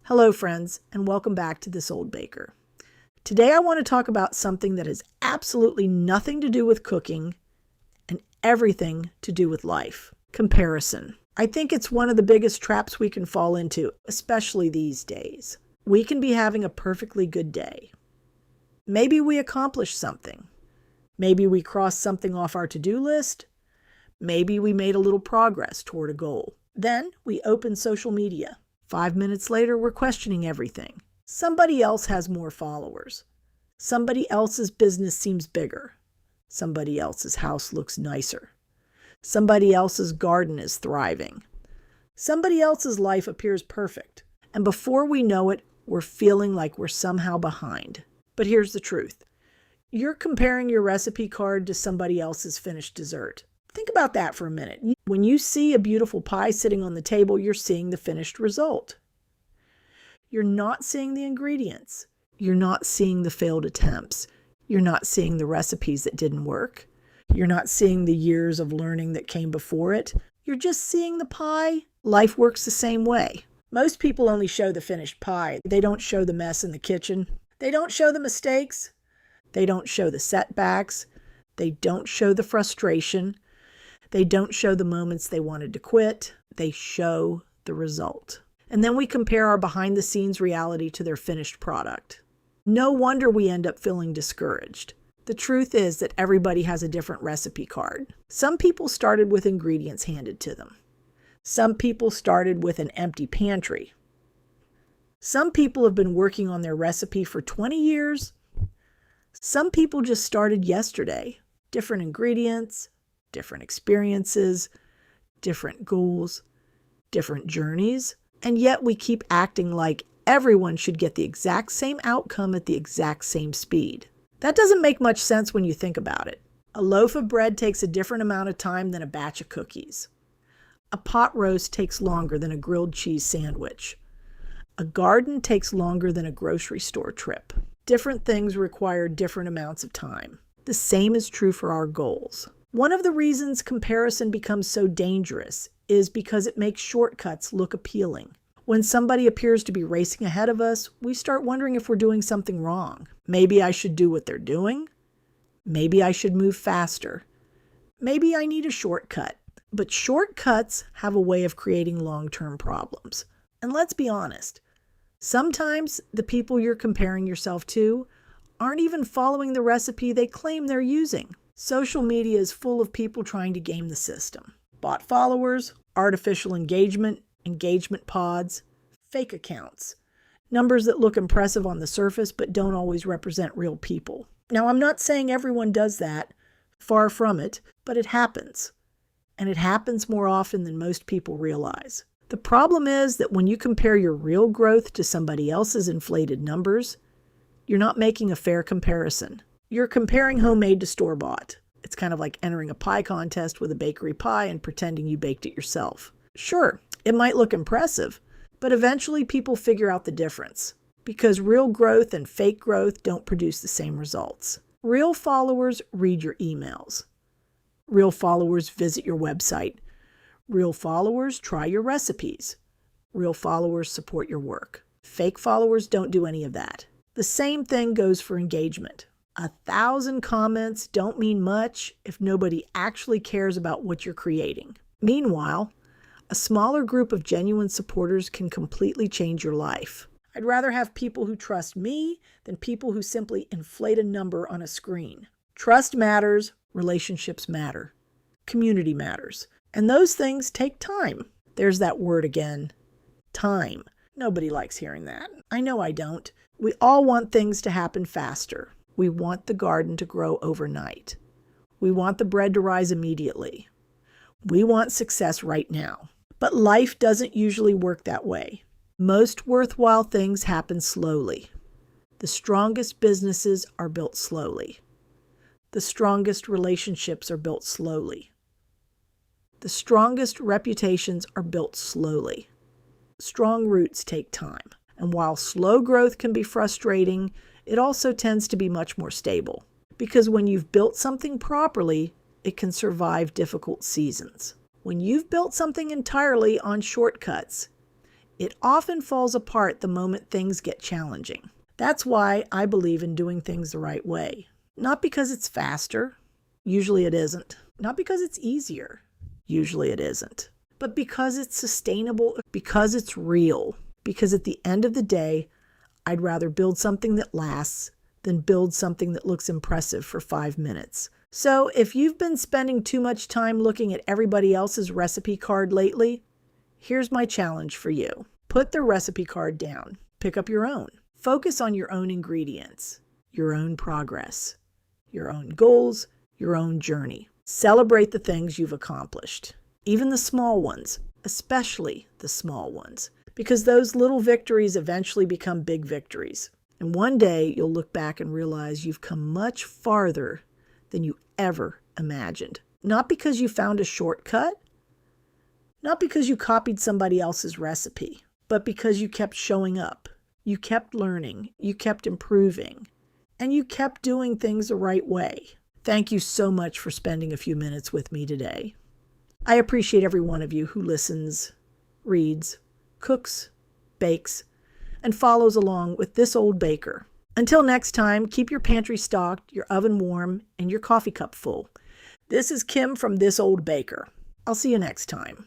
Hello, friends, and welcome back to This Old Baker. Today I want to talk about something that has absolutely nothing to do with cooking and everything to do with life: comparison. I think it's one of the biggest traps we can fall into, especially these days. We can be having a perfectly good day. Maybe we accomplished something. Maybe we crossed something off our to-do list. Maybe we made a little progress toward a goal. Then we open social media. 5 minutes later, we're questioning everything. Somebody else has more followers. Somebody else's business seems bigger. Somebody else's house looks nicer. Somebody else's garden is thriving. Somebody else's life appears perfect. And before we know it, we're feeling like we're somehow behind. But here's the truth. You're comparing your recipe card to somebody else's finished dessert. Think about that for a minute. When you see a beautiful pie sitting on the table, you're seeing the finished result. You're not seeing the ingredients. You're not seeing the failed attempts. You're not seeing the recipes that didn't work. You're not seeing the years of learning that came before it. You're just seeing the pie. Life works the same way. Most people only show the finished pie. They don't show the mess in the kitchen. They don't show the mistakes. They don't show the setbacks. They don't show the frustration. They don't show the moments they wanted to quit. They show the result. And then we compare our behind-the-scenes reality to their finished product. No wonder we end up feeling discouraged. The truth is that everybody has a different recipe card. Some people started with ingredients handed to them. Some people started with an empty pantry. Some people have been working on their recipe for 20 years. Some people just started yesterday. Different ingredients, different experiences, different goals, different journeys, and yet we keep acting like everyone should get the exact same outcome at the exact same speed. That doesn't make much sense when you think about it. A loaf of bread takes a different amount of time than a batch of cookies. A pot roast takes longer than a grilled cheese sandwich. A garden takes longer than a grocery store trip. Different things require different amounts of time. The same is true for our goals. One of the reasons comparison becomes so dangerous is because it makes shortcuts look appealing. When somebody appears to be racing ahead of us, we start wondering if we're doing something wrong. Maybe I should do what they're doing. Maybe I should move faster. Maybe I need a shortcut. But shortcuts have a way of creating long-term problems. And let's be honest, sometimes the people you're comparing yourself to aren't even following the recipe they claim they're using. Social media is full of people trying to game the system. Bot followers, artificial engagement, engagement pods, fake accounts, numbers that look impressive on the surface but don't always represent real people. Now, I'm not saying everyone does that, far from it, but it happens. And it happens more often than most people realize. The problem is that when you compare your real growth to somebody else's inflated numbers, you're not making a fair comparison. You're comparing homemade to store-bought. It's kind of like entering a pie contest with a bakery pie and pretending you baked it yourself. Sure, it might look impressive, but eventually people figure out the difference, because real growth and fake growth don't produce the same results. Real followers read your emails. Real followers visit your website. Real followers try your recipes. Real followers support your work. Fake followers don't do any of that. The same thing goes for engagement. 1,000 comments don't mean much if nobody actually cares about what you're creating. Meanwhile, a smaller group of genuine supporters can completely change your life. I'd rather have people who trust me than people who simply inflate a number on a screen. Trust matters, relationships matter, community matters, and those things take time. There's that word again, time. Nobody likes hearing that. I know I don't. We all want things to happen faster. We want the garden to grow overnight. We want the bread to rise immediately. We want success right now. But life doesn't usually work that way. Most worthwhile things happen slowly. The strongest businesses are built slowly. The strongest relationships are built slowly. The strongest reputations are built slowly. Strong roots take time. And while slow growth can be frustrating, it also tends to be much more stable. Because when you've built something properly, it can survive difficult seasons. When you've built something entirely on shortcuts, It often falls apart the moment things get challenging. That's why I believe in doing things the right way. Not because it's faster. Usually it isn't. Not because it's easier. Usually it isn't. But because it's sustainable, because it's real. Because at the end of the day, I'd rather build something that lasts than build something that looks impressive for 5 minutes. So if you've been spending too much time looking at everybody else's recipe card lately, here's my challenge for you. Put the recipe card down. Pick up your own. Focus on your own ingredients, your own progress, your own goals, your own journey. Celebrate the things you've accomplished, even the small ones, especially the small ones, because those little victories eventually become big victories. And one day you'll look back and realize you've come much farther than you ever imagined. Not because you found a shortcut, not because you copied somebody else's recipe, but because you kept showing up. You kept learning, you kept improving, and you kept doing things the right way. Thank you so much for spending a few minutes with me today. I appreciate every one of you who listens, reads, cooks, bakes, and follows along with This Old Baker. Until next time, keep your pantry stocked, your oven warm, and your coffee cup full. This is Kim from This Old Baker. I'll see you next time.